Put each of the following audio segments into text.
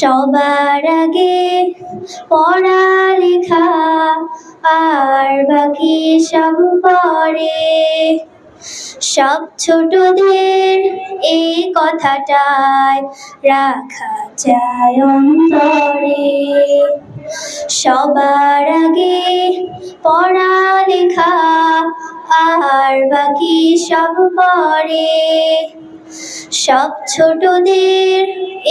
সবার আগে পড়ালেখা আর বাকি সব পরে। সব ছোটদের এই কথাটায় রাখা যায় অন্তরে। সবার আগে পড়ালেখা আর বাকি সব পরে। সব ছোটদের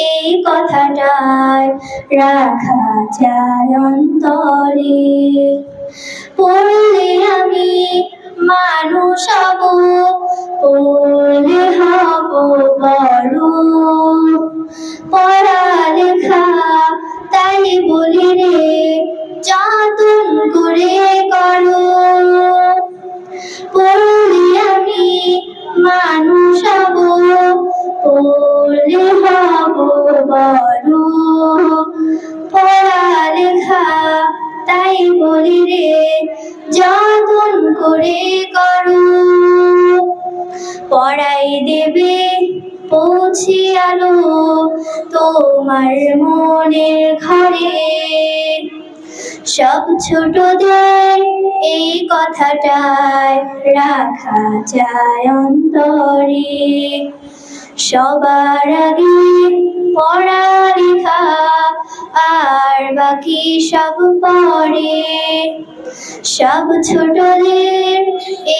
এই কথাটায় রাখা যায় অন্তরে। পড়লে আমি মানুষ হব, পড়লে হব বড়। পড়ালেখা তাই বলি রে, যতন করে করো। পড়লে আমি মানুষ হব, পড়লে হব বড়। পড়ালেখা তাই বলি রে, যতন করে করো। পড়াই দেবে পৌঁছে আলো তোমার মনের ঘরে। সব ছোটদের এই কথাটায় রাখা যায় অন্তরে। সবার আগে পড়ালেখা আর বাকি সব পরে। সব ছোটদের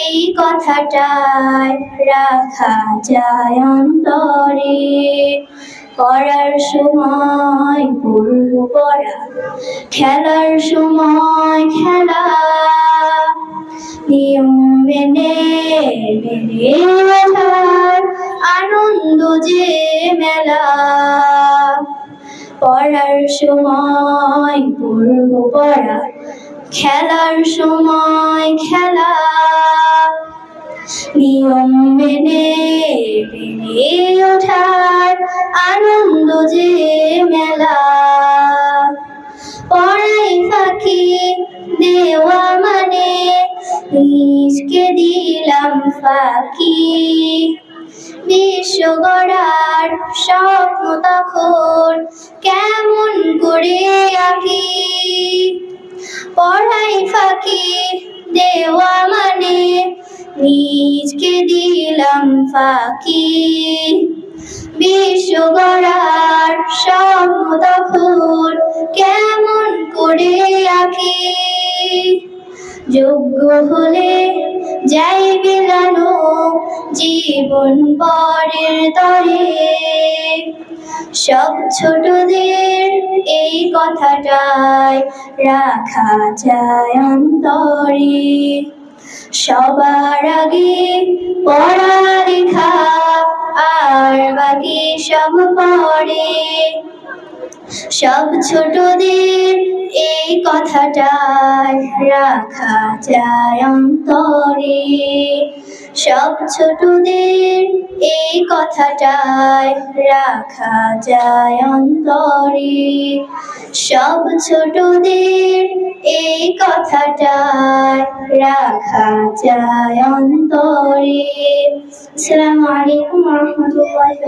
এই কথাটায় রাখা যায় অন্তরে। পড়ার সময় পড়ব পড়া, খেলার সময় খেলা। নিয়ম মেনে মেনে ওঠার আনন্দ যে মেলা। পড়ার সময় পড়ব পড়া, খেলার সময় খেলা। নিয়ম মেনে মেনে ওঠার আনন্দ যে মেলা। পড়াই ফাঁকি দেওয়া মানে নিজকে দিলাম ফাঁকি। বিশ্ব গড়ার স্বপ্ন তখন কেমন করে আঁকি। পড়াই ফাঁকি দেওয়া মানে নিজকে দিলাম ফাঁকি। বিশ্ব গড়ার স্বপ্ন তখন কেমন করে আঁকি। যোগ্য হলে যাই বিলানো জীবন পরের তরে। সব ছোটদের এই কথাটায় রাখা যায় অন্তরে। সবার আগে পড়ালেখা আর বাকি সব পরে। সব ছোটদের এই কথাটায় রাখা যায় অন্তরে। সব ছোটদের এই কথাটায় রাখা যায় অন্তরে। সব ছোটদের এই কথাটায় রাখা যায় অন্তরে। আসসালামু আলাইকুম ওয়া রাহমাতুল্লাহি।